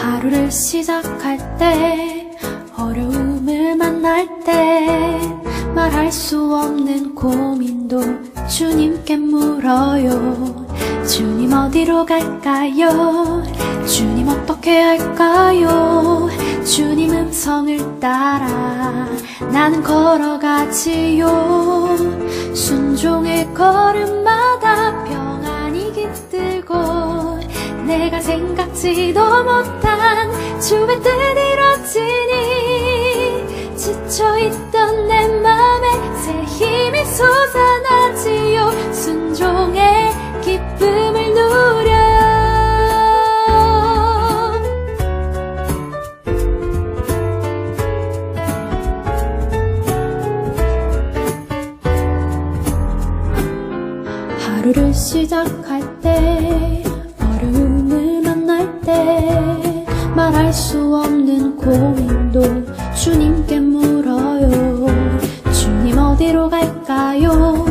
하루를 시작할 때, 어려움을 만날 때, 말할 수 없는 고민도 주님께 물어요. 주님 어디로 갈까요? 주님 어떻게 할까요? 주님 음성을 따라 나는 걸어가지요. 순종의 걸음마다 평안이 깃들고 내가 생각지도 못한 주의 뜻 이뤄지니 지쳐있던 내 맘에 새 힘이 솟아나지요. 순종의 기쁨을 누려요. 하루를 시작할 때, 어려움을 만날 때, 말할 수 없는 고민도 주님께 물어요. 주님 어디로 갈까요?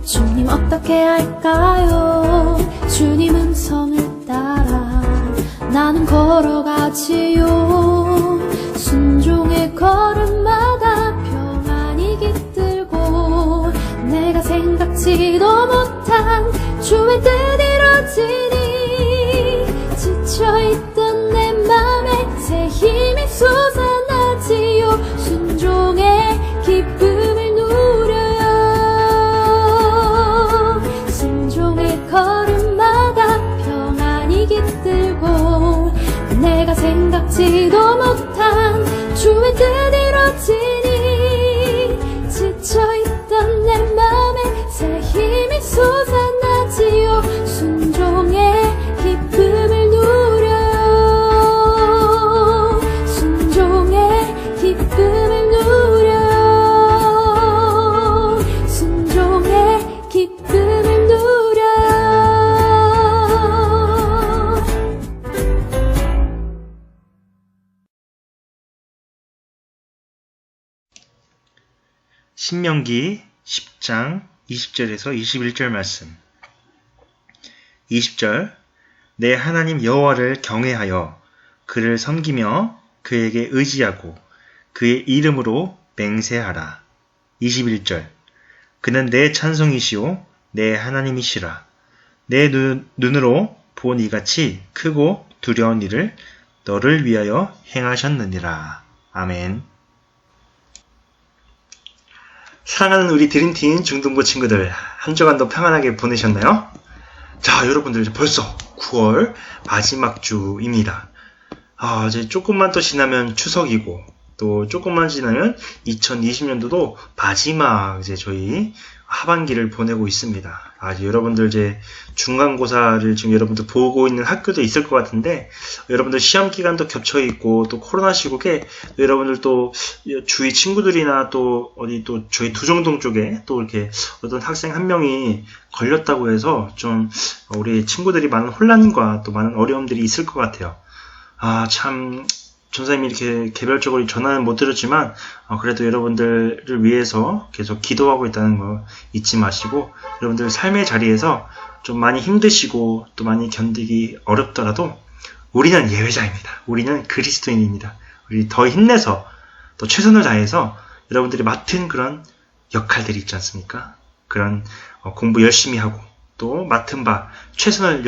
주님 어떻게 할까요? 주님 음성을 따라 나는 걸어가지요. 순종의 걸음마다 평안이 깃들고 내가 생각지도 못한 주의 뜻 이뤄지니 지쳐있던 내 맘에 새 힘이 솟아나지요. 순종의 기쁨을 누려요. 순종의 걸음마다 평안이 깃들고 내가 생각지도 못한 주의 뜻 이뤄지니 지쳐있던 내 맘에 새 힘이 솟아나지요. 순종의 기쁨을 누려요. 순종의 기쁨을 누려요. 순종의 기쁨을 누려요. 신명기 10장 20절에서 21절 말씀. 20절, 내 하나님 여호와를 경외하여 그를 섬기며 그에게 의지하고 그의 이름으로 맹세하라. 21절, 그는 내 찬송이시오 내 하나님이시라. 내 눈으로 본 이같이 크고 두려운 일을 너를 위하여 행하셨느니라. 아멘. 사랑하는 우리 드림팀 중등부 친구들, 한 주간도 평안하게 보내셨나요? 자, 여러분들 벌써 9월 마지막 주입니다. 이제 조금만 더 지나면 추석이고, 또 조금만 지나면 2020년도도 마지막 이제 저희 하반기를 보내고 있습니다. 여러분들 이제 중간고사를 지금 여러분들 보고 있는 학교도 있을 것 같은데, 여러분들 시험 기간도 겹쳐 있고, 또 코로나 시국에 여러분들 또 주위 친구들이나 또 어디 또 저희 두정동 쪽에 또 이렇게 어떤 학생 한 명이 걸렸다고 해서 좀 우리 친구들이 많은 혼란과 또 많은 어려움들이 있을 것 같아요. 참, 전사님이 이렇게 개별적으로 전화는 못 드렸지만, 그래도 여러분들을 위해서 계속 기도하고 있다는 거 잊지 마시고, 여러분들 삶의 자리에서 좀 많이 힘드시고, 또 많이 견디기 어렵더라도, 우리는 예외자입니다. 우리는 그리스도인입니다. 우리 더 힘내서, 또 최선을 다해서, 여러분들이 맡은 그런 역할들이 있지 않습니까? 그런 공부 열심히 하고, 또 맡은 바, 최선을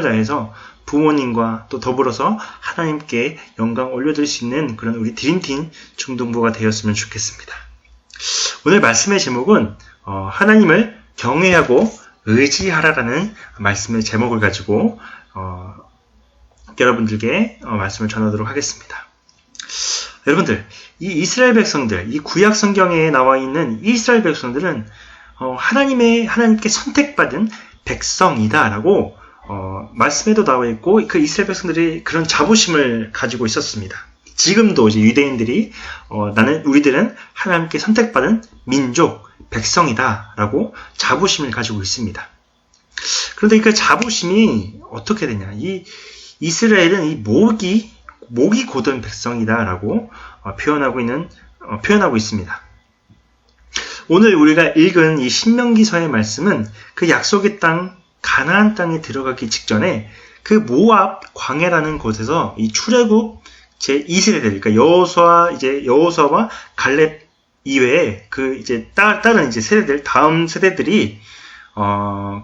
다해서, 부모님과 또 더불어서 하나님께 영광 올려드릴 수 있는 그런 우리 드림팀 중등부가 되었으면 좋겠습니다. 오늘 말씀의 제목은 하나님을 경외하고 의지하라라는 말씀의 제목을 가지고 여러분들께 말씀을 전하도록 하겠습니다. 여러분들, 이 이스라엘 백성들, 이 구약 성경에 나와 있는 이스라엘 백성들은 하나님께 선택받은 백성이다라고 말씀에도 나와 있고, 그 이스라엘 백성들이 그런 자부심을 가지고 있었습니다. 지금도 이제 유대인들이 우리들은 하나님께 선택받은 민족, 백성이다라고 자부심을 가지고 있습니다. 그런데 그 자부심이 어떻게 되냐? 이 이스라엘은 이 목이 고든 백성이다라고 표현하고 있습니다. 오늘 우리가 읽은 이 신명기서의 말씀은 그 약속의 땅 가나안 땅에 들어가기 직전에 그 모압 광야라는 곳에서 이 출애굽 제 2세대들, 그러니까 여호수아와 갈렙 이외에 그 이제 다른 이제 세대들, 다음 세대들이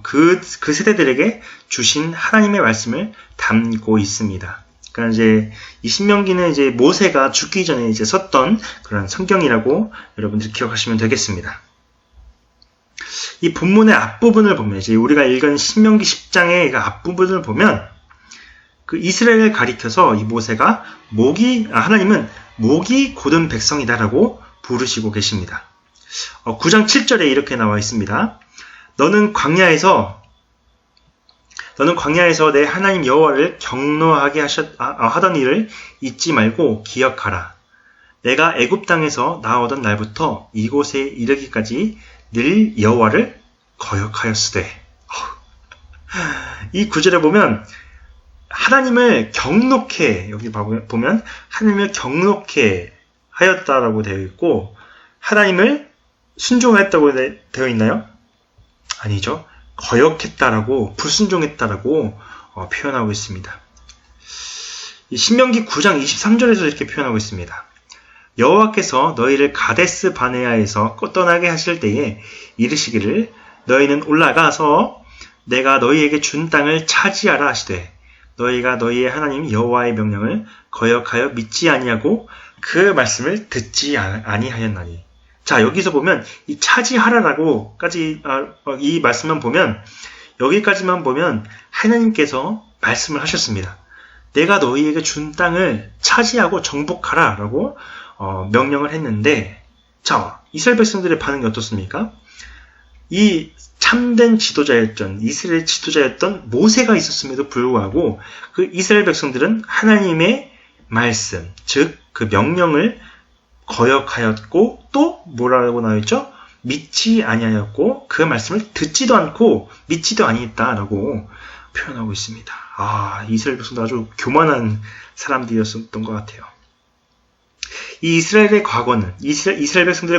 그 세대들에게 주신 하나님의 말씀을 담고 있습니다. 그러니까 이제 이 신명기는 이제 모세가 죽기 전에 이제 썼던 그런 성경이라고 여러분들이 기억하시면 되겠습니다. 이 본문의 앞부분을 보면, 이제 우리가 읽은 신명기 10장의 그 앞부분을 보면, 그 이스라엘을 가리켜서 이 모세가 하나님은 목이 곧은 백성이다라고 부르시고 계십니다. 9장 7절에 이렇게 나와 있습니다. 너는 광야에서 내 하나님 여호와를 경노하게 하던 일을 잊지 말고 기억하라. 내가 애굽 땅에서 나오던 날부터 이곳에 이르기까지 늘 여호와를 거역하였으되. 이 구절에 보면 하나님을 경노케, 여기 보면 하나님을 경노케 하였다라고 되어 있고, 하나님을 순종했다고 되어 있나요? 아니죠. 거역했다라고, 불순종했다라고 표현하고 있습니다. 이 신명기 9장 23절에서 이렇게 표현하고 있습니다. 여호와께서 너희를 가데스 바네아에서 떠나게 하실 때에 이르시기를 너희는 올라가서 내가 너희에게 준 땅을 차지하라 하시되 너희가 너희의 하나님 여호와의 명령을 거역하여 믿지 아니하고 그 말씀을 듣지 아니하였나니. 자, 여기서 보면 이 차지하라라고까지 이 말씀만 보면, 여기까지만 보면 하나님께서 말씀을 하셨습니다. 내가 너희에게 준 땅을 차지하고 정복하라라고 명령을 했는데, 자, 이스라엘 백성들의 반응이 어떻습니까? 이 참된 지도자였던, 이스라엘 지도자였던 모세가 있었음에도 불구하고 그 이스라엘 백성들은 하나님의 말씀, 즉 그 명령을 거역하였고, 또 뭐라고 나와있죠? 믿지 아니하였고, 그 말씀을 듣지도 않고 믿지도 아니했다라고 표현하고 있습니다. 이스라엘 백성도 아주 교만한 사람들이었던 것 같아요. 이 이스라엘 백성들의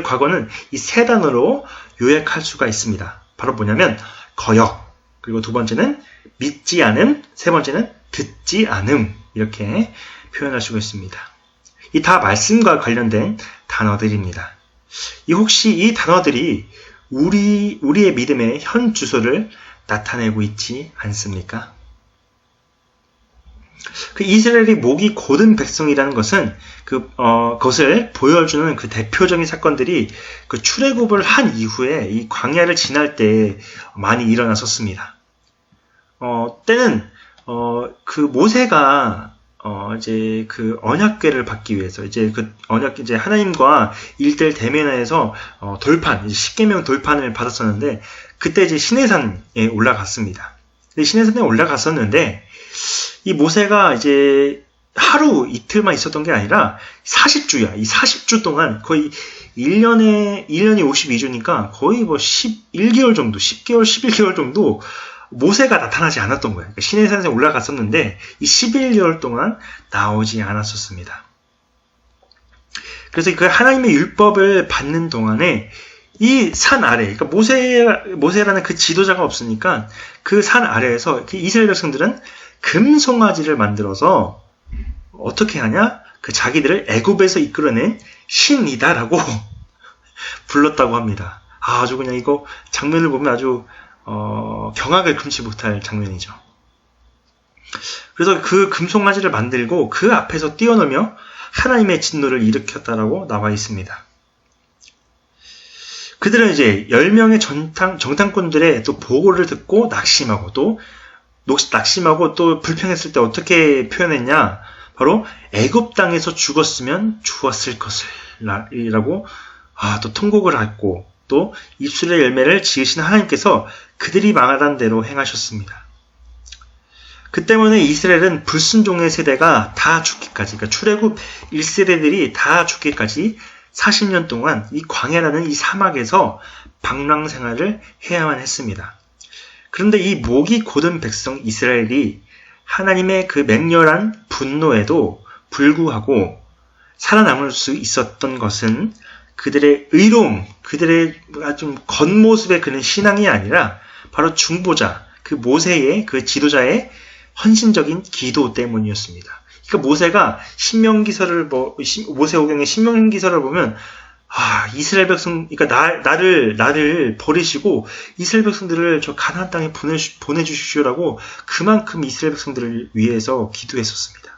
과거는 이 세 단어로 요약할 수가 있습니다. 바로 뭐냐면 거역, 그리고 두 번째는 믿지 않음, 세 번째는 듣지 않음, 이렇게 표현할 수가 있습니다. 이 다 말씀과 관련된 단어들입니다. 혹시 이 단어들이 우리의 믿음의 현 주소를 나타내고 있지 않습니까? 그 이스라엘이 목이 곧은 백성이라는 것은 그것을 보여주는 그 대표적인 사건들이 그 출애굽을 한 이후에 이 광야를 지날 때 많이 일어났었습니다. 때는 그 모세가 이제 그 언약궤를 받기 위해서 이제 하나님과 일대일 대면에서 이제 십계명 돌판을 받았었는데, 그때 이제 시내산에 올라갔습니다. 시내산에 올라갔었는데, 이 모세가 이제 하루 이틀만 있었던 게 아니라 40주야. 이 40주 동안 거의 1년이 52주니까 거의 11개월 정도, 10개월, 11개월 정도 모세가 나타나지 않았던 거예요. 그러니까 시내산에 올라갔었는데 이 11개월 동안 나오지 않았었습니다. 그래서 그 하나님의 율법을 받는 동안에 이 산 아래, 그러니까 모세라는 그 지도자가 없으니까 그 산 아래에서 그 이스라엘 백성들은 금송아지를 만들어서 어떻게 하냐? 그 자기들을 애굽에서 이끌어낸 신이다라고 불렀다고 합니다. 아주 그냥 이거 장면을 보면 아주 경악을 금치 못할 장면이죠. 그래서 그 금송아지를 만들고 그 앞에서 뛰어놀며 하나님의 진노를 일으켰다라고 나와 있습니다. 그들은 이제 10명의 정탐꾼들의 또 보고를 듣고 낙심하고 또 불평했을 때 어떻게 표현했냐? 바로 애굽 땅에서 죽었으면 주었을 것을 라고 또 통곡을 했고, 또 입술의 열매를 지으신 하나님께서 그들이 망하던 대로 행하셨습니다. 그 때문에 이스라엘은 불순종의 세대가 다 죽기까지, 그러니까 출애굽 1세대들이 다 죽기까지 40년 동안 이 광야라는 이 사막에서 방랑 생활을 해야만 했습니다. 그런데 이 목이 곧은 백성 이스라엘이 하나님의 그 맹렬한 분노에도 불구하고 살아남을 수 있었던 것은 그들의 의로움, 그들의 좀 겉모습의 그런 신앙이 아니라 바로 중보자, 그 모세의 그 지도자의 헌신적인 기도 때문이었습니다. 그러니까 모세가 모세오경의 신명기서를 보면 이스라엘 백성, 그러니까 나를 버리시고 이스라엘 백성들을 저 가나안 땅에 보내주십시오라고 그만큼 이스라엘 백성들을 위해서 기도했었습니다.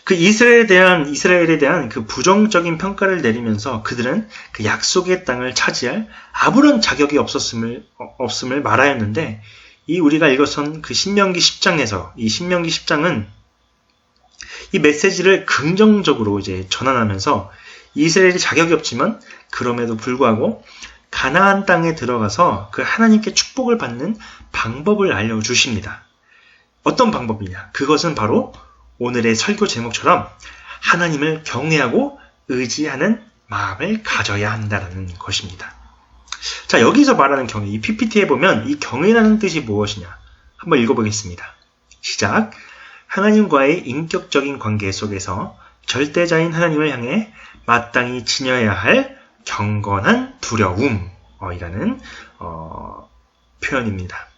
그 이스라엘에 대한 그 부정적인 평가를 내리면서 그들은 그 약속의 땅을 차지할 아무런 자격이 없음을 말하였는데, 이 우리가 읽었던 그 신명기 10장에서 이 신명기 10장은 이 메시지를 긍정적으로 이제 전환하면서 이스라엘이 자격이 없지만 그럼에도 불구하고 가나안 땅에 들어가서 그 하나님께 축복을 받는 방법을 알려주십니다. 어떤 방법이냐? 그것은 바로 오늘의 설교 제목처럼 하나님을 경외하고 의지하는 마음을 가져야 한다는 것입니다. 자, 여기서 말하는 경외, 이 PPT에 보면 이 경외라는 뜻이 무엇이냐? 한번 읽어보겠습니다. 시작. 하나님과의 인격적인 관계 속에서 절대자인 하나님을 향해 마땅히 지녀야 할 경건한 두려움, 이라는 표현입니다.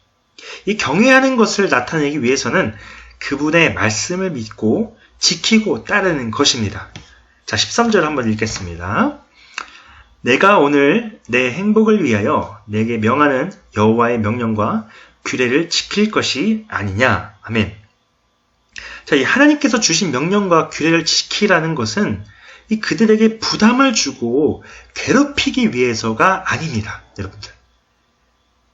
이 경외하는 것을 나타내기 위해서는 그분의 말씀을 믿고 지키고 따르는 것입니다. 자, 13절 한번 읽겠습니다. 내가 오늘 내 행복을 위하여 내게 명하는 여호와의 명령과 규례를 지킬 것이 아니냐. 아멘. 자, 이 하나님께서 주신 명령과 규례를 지키라는 것은 이 그들에게 부담을 주고 괴롭히기 위해서가 아닙니다. 여러분들.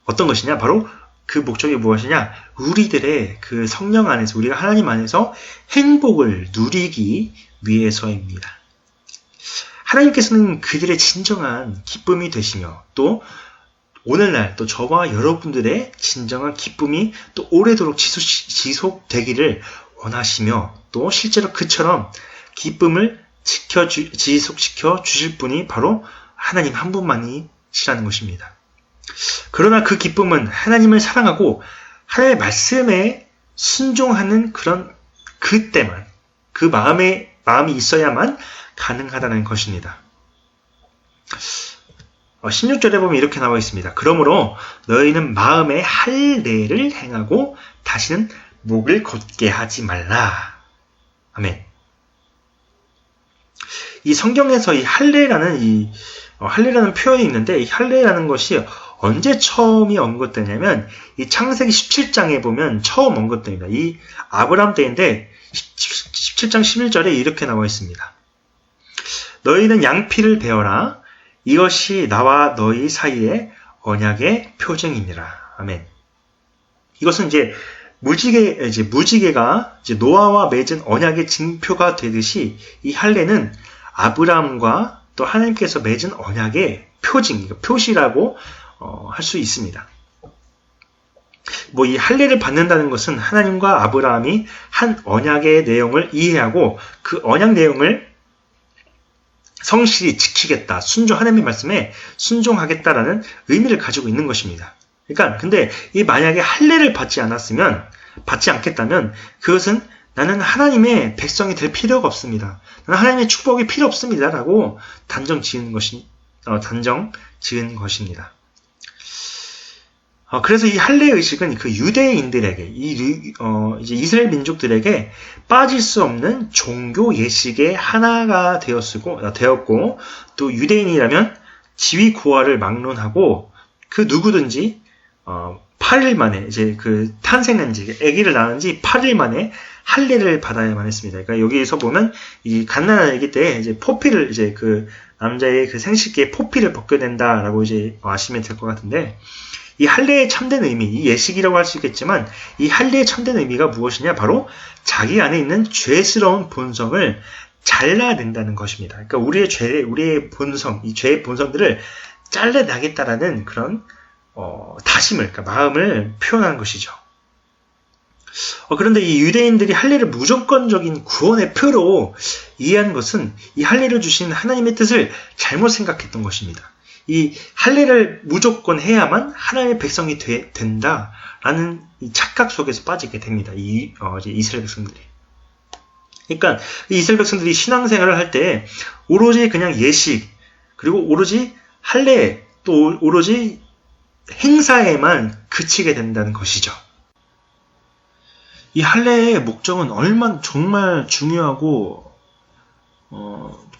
어떤 것이냐? 바로 그 목적이 무엇이냐? 우리들의 그 성령 안에서, 우리가 하나님 안에서 행복을 누리기 위해서입니다. 하나님께서는 그들의 진정한 기쁨이 되시며, 또 오늘날 또 저와 여러분들의 진정한 기쁨이 또 오래도록 지속되기를 원하시며, 또 실제로 그처럼 기쁨을 지속시켜 주실 분이 바로 하나님 한 분만이시라는 것입니다. 그러나 그 기쁨은 하나님을 사랑하고 하나님의 말씀에 순종하는 그때만, 그 마음이 있어야만 가능하다는 것입니다. 16절에 보면 이렇게 나와 있습니다. 그러므로 너희는 마음의 할례를 행하고 다시는 목을 곧게 하지 말라. 아멘. 이 성경에서 이 할례라는 표현이 있는데, 이 할례라는 것이 언제 처음이 언급되냐면 이 창세기 17장에 보면 처음 언급됩니다. 이 아브람 때인데 17장 11절에 이렇게 나와 있습니다. 너희는 양피를 베어라. 이것이 나와 너희 사이의 언약의 표징이니라. 아멘. 이것은 이제 무지개가 노아와 맺은 언약의 징표가 되듯이 이 할례는 아브라함과 또 하나님께서 맺은 언약의 표징, 표시라고 할 수 있습니다. 이 할례를 받는다는 것은 하나님과 아브라함이 한 언약의 내용을 이해하고 그 언약 내용을 성실히 지키겠다, 하나님의 말씀에 순종하겠다라는 의미를 가지고 있는 것입니다. 그러니까 근데 만약에 할례를 받지 않겠다면 그것은 나는 하나님의 백성이 될 필요가 없습니다. 나는 하나님의 축복이 필요 없습니다라고 단정 지은 것입니다. 그래서 이 할례 의식은 그 유대인들에게, 이제 이스라엘 민족들에게 빠질 수 없는 종교 예식의 하나가 되었고, 또 유대인이라면 지위 고하를 막론하고 그 누구든지 8일 만에 이제 그 탄생한 지, 아기를 낳은 지 8일 만에 할례를 받아야만 했습니다. 그러니까 여기서 보면 이 갓난아기 아기 때 이제 포피를, 이제 그 남자의 그 생식기에 포피를 벗겨야 된다라고 이제 아시면 될 것 같은데, 이 할례의 참된 의미, 이 예식이라고 할 수 있겠지만 이 할례의 참된 의미가 무엇이냐? 바로 자기 안에 있는 죄스러운 본성을 잘라낸다는 것입니다. 그러니까 우리의 본성, 이 죄의 본성들을 잘라내겠다라는 그런 다짐을, 그러니까 마음을 표현하는 것이죠. 그런데 이 유대인들이 할례를 무조건적인 구원의 표로 이해한 것은 이 할례를 주신 하나님의 뜻을 잘못 생각했던 것입니다. 이 할례를 무조건 해야만 하나님의 백성이 된다라는 이 착각 속에서 빠지게 됩니다. 이스라엘 백성들이. 그러니까 이 이스라엘 백성들이 신앙생활을 할 때 오로지 그냥 예식, 그리고 오로지 할례, 또 오로지 행사에만 그치게 된다는 것이죠. 이 할례의 목적은 얼마나 정말 중요하고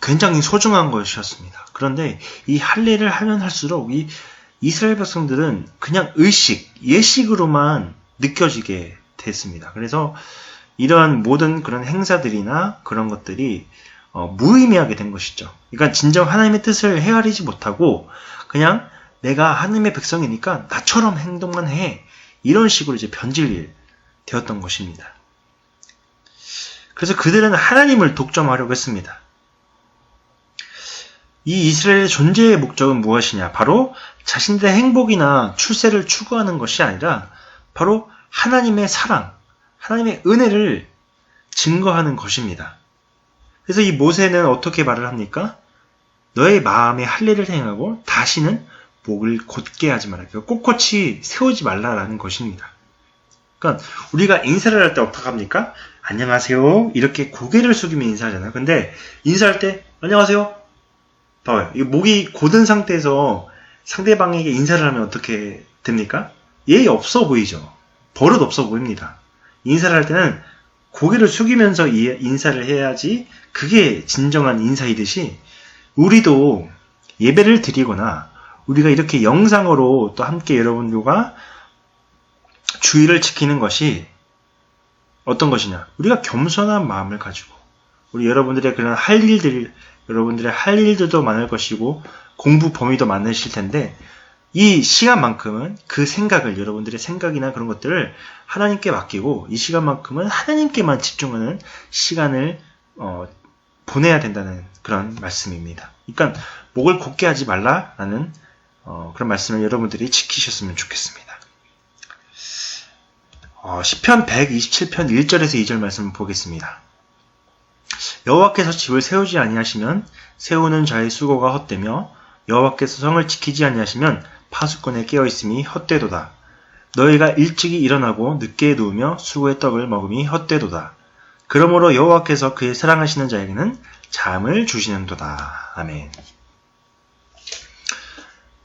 굉장히 소중한 것이었습니다. 그런데 이 할례를 하면 할수록 이 이스라엘 백성들은 그냥 의식, 예식으로만 느껴지게 됐습니다. 그래서 이러한 모든 그런 행사들이나 그런 것들이 무의미하게 된 것이죠. 그러니까 진정 하나님의 뜻을 헤아리지 못하고 그냥 내가 하나님의 백성이니까 나처럼 행동만 해. 이런 식으로 이제 변질되었던 것입니다. 그래서 그들은 하나님을 독점하려고 했습니다. 이 이스라엘의 존재의 목적은 무엇이냐? 바로 자신들의 행복이나 출세를 추구하는 것이 아니라 바로 하나님의 사랑, 하나님의 은혜를 증거하는 것입니다. 그래서 이 모세는 어떻게 말을 합니까? 너의 마음에 할례를 행하고 다시는 목을 곧게 하지 말라. 꼿꼿이 세우지 말라라는 것입니다. 그러니까 우리가 인사를 할 때 어떻게 합니까? 안녕하세요. 이렇게 고개를 숙이면 인사하잖아요. 근데 인사할 때 안녕하세요. 봐봐요. 이 목이 곧은 상태에서 상대방에게 인사를 하면 어떻게 됩니까? 예의 없어 보이죠. 버릇 없어 보입니다. 인사를 할 때는 고개를 숙이면서 인사를 해야지 그게 진정한 인사이듯이 우리도 예배를 드리거나 우리가 이렇게 영상으로 또 함께 여러분들과 주의를 지키는 것이 어떤 것이냐? 우리가 겸손한 마음을 가지고 우리 여러분들의 그런 여러분들의 할 일들도 많을 것이고 공부 범위도 많으실 텐데 이 시간만큼은 그 생각을 여러분들의 생각이나 그런 것들을 하나님께 맡기고 이 시간만큼은 하나님께만 집중하는 시간을 보내야 된다는 그런 말씀입니다. 그러니까 목을 곧게 하지 말라라는 그런 말씀을 여러분들이 지키셨으면 좋겠습니다. 시편 127편 1절에서 2절 말씀을 보겠습니다. 여호와께서 집을 세우지 아니하시면 세우는 자의 수고가 헛되며 여호와께서 성을 지키지 아니하시면 파수꾼에 깨어있음이 헛되도다. 너희가 일찍이 일어나고 늦게 누우며 수고의 떡을 먹음이 헛되도다. 그러므로 여호와께서 그의 사랑하시는 자에게는 잠을 주시는도다. 아멘.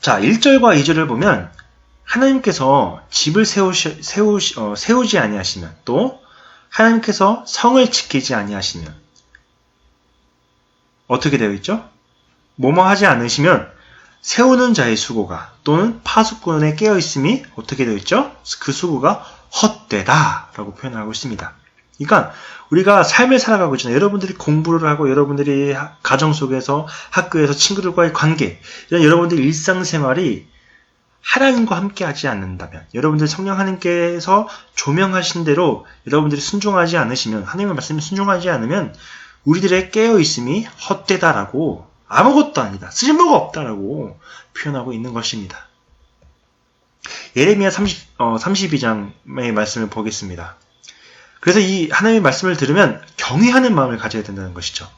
자, 1절과 2절을 보면 하나님께서 집을 세우지 아니하시면 또 하나님께서 성을 지키지 아니하시면 어떻게 되어 있죠? 뭐뭐 하지 않으시면 세우는 자의 수고가 또는 파수꾼에 깨어있음이 어떻게 되어 있죠? 그 수고가 헛되다 라고 표현하고 있습니다. 그러니까 우리가 삶을 살아가고 있잖아요. 여러분들이 공부를 하고 여러분들이 가정 속에서 학교에서 친구들과의 관계 이런 여러분들의 일상생활이 하나님과 함께 하지 않는다면 여러분들 성령 하나님께서 조명하신 대로 여러분들이 순종하지 않으시면 하나님의 말씀에 순종하지 않으면 우리들의 깨어있음이 헛되다라고 아무것도 아니다. 쓸모가 없다라고 표현하고 있는 것입니다. 예레미야 32장의 말씀을 보겠습니다. 그래서 이 하나님의 말씀을 들으면 경외하는 마음을 가져야 된다는 것이죠.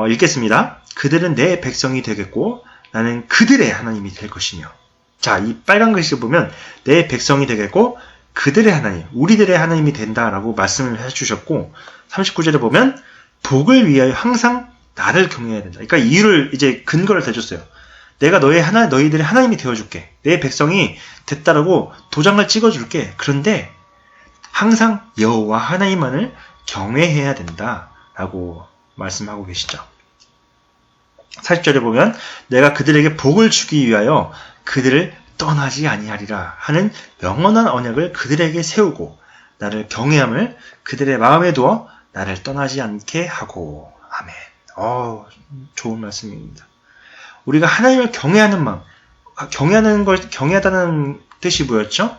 읽겠습니다. 그들은 내 백성이 되겠고 나는 그들의 하나님이 될 것이며. 자, 이 빨간 글씨를 보면 내 백성이 되겠고 그들의 하나님, 우리들의 하나님이 된다라고 말씀을 해주셨고 39절에 보면 복을 위하여 항상 나를 경외해야 된다. 그러니까 이유를 이제 근거를 대줬어요. 내가 너희들의 하나님이 되어줄게. 내 백성이 됐다라고 도장을 찍어줄게. 그런데 항상 여호와 하나님만을 경외해야 된다라고 말씀하고 계시죠. 40절에 보면 내가 그들에게 복을 주기 위하여 그들을 떠나지 아니하리라 하는 영원한 언약을 그들에게 세우고 나를 경외함을 그들의 마음에 두어 나를 떠나지 않게 하고. 아멘. 좋은 말씀입니다. 우리가 하나님을 경외하는 마음, 경외하다는 뜻이 뭐였죠?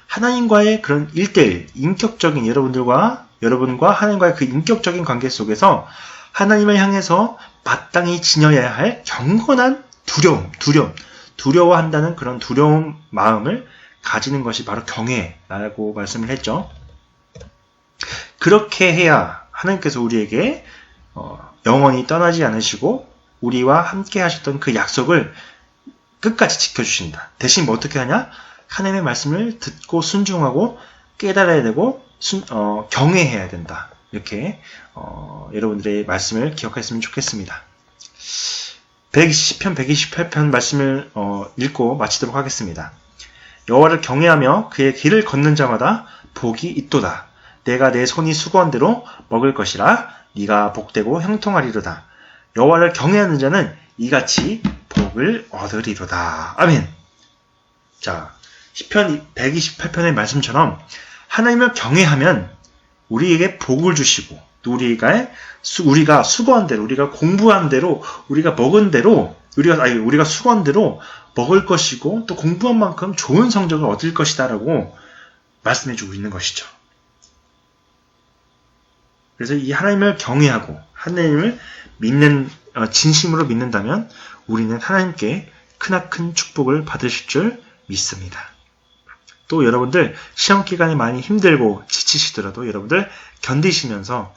하나님과의 그런 1대1, 인격적인 여러분과 하나님과의 그 인격적인 관계 속에서 하나님을 향해서 마땅히 지녀야 할 경건한 두려워한다는 그런 두려운 마음을 가지는 것이 바로 경외라고 말씀을 했죠. 그렇게 해야 하나님께서 우리에게 영원히 떠나지 않으시고 우리와 함께 하셨던 그 약속을 끝까지 지켜주신다. 대신 뭐 어떻게 하냐? 하나님의 말씀을 듣고 순종하고 깨달아야 되고 경외해야 된다. 이렇게 여러분들의 말씀을 기억하셨으면 좋겠습니다. 120편, 128편 말씀을 읽고 마치도록 하겠습니다. 여호와를 경외하며 그의 길을 걷는 자마다 복이 있도다. 내가 내 손이 수고한 대로 먹을 것이라. 네가 복되고 형통하리로다. 여호와를 경외하는 자는 이같이 복을 얻으리로다. 아멘. 자, 시편 128편의 말씀처럼 하나님을 경외하면 우리에게 복을 주시고 또 우리가 수고한 대로, 우리가 공부한 대로, 우리가 먹은 대로, 우리가 수고한 대로 먹을 것이고 또 공부한 만큼 좋은 성적을 얻을 것이다라고 말씀해주고 있는 것이죠. 그래서 이 하나님을 경외하고 하나님을 진심으로 믿는다면 우리는 하나님께 크나큰 축복을 받으실 줄 믿습니다. 또 여러분들 시험 기간에 많이 힘들고 지치시더라도 여러분들 견디시면서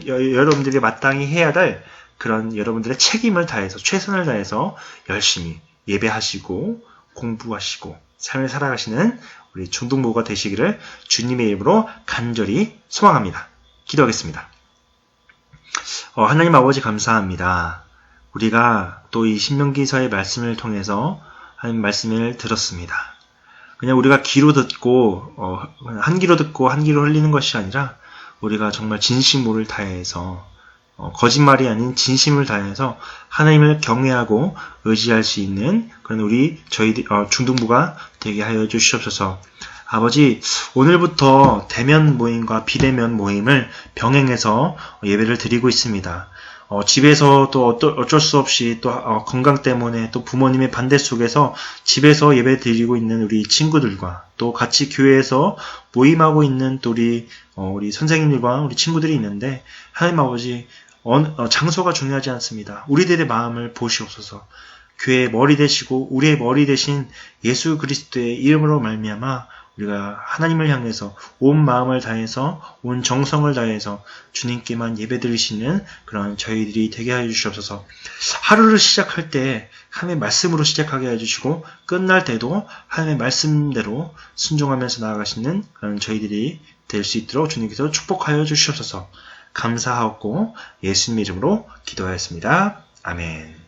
여러분들이 마땅히 해야 될 그런 여러분들의 책임을 다해서 최선을 다해서 열심히 예배하시고 공부하시고 삶을 살아가시는 우리 중등부가 되시기를 주님의 이름으로 간절히 소망합니다. 기도하겠습니다. 하나님 아버지 감사합니다. 우리가 또 이 신명기서의 말씀을 통해서 하나님 말씀을 들었습니다. 그냥 우리가 귀로 듣고 한 귀로 듣고 한 귀로 흘리는 것이 아니라 우리가 정말 진심을 다해서 거짓말이 아닌 진심을 다해서 하나님을 경외하고 의지할 수 있는 그런 저희 중등부가 되게 하여 주시옵소서. 아버지, 오늘부터 대면 모임과 비대면 모임을 병행해서 예배를 드리고 있습니다. 집에서 또 어쩔 수 없이 또 건강 때문에 또 부모님의 반대 속에서 집에서 예배 드리고 있는 우리 친구들과 또 같이 교회에서 모임하고 있는 또 우리 선생님들과 우리 친구들이 있는데 하나님 아버지, 장소가 중요하지 않습니다. 우리들의 마음을 보시옵소서. 교회의 머리 되시고 우리의 머리 되신 예수 그리스도의 이름으로 말미암아 우리가 하나님을 향해서 온 마음을 다해서 온 정성을 다해서 주님께만 예배드리시는 그런 저희들이 되게 하여 주시옵소서. 하루를 시작할 때 하나님의 말씀으로 시작하게 해주시고 끝날 때도 하나님의 말씀대로 순종하면서 나아가시는 그런 저희들이 될 수 있도록 주님께서 축복하여 주시옵소서. 감사하고 예수님의 이름으로 기도하였습니다. 아멘.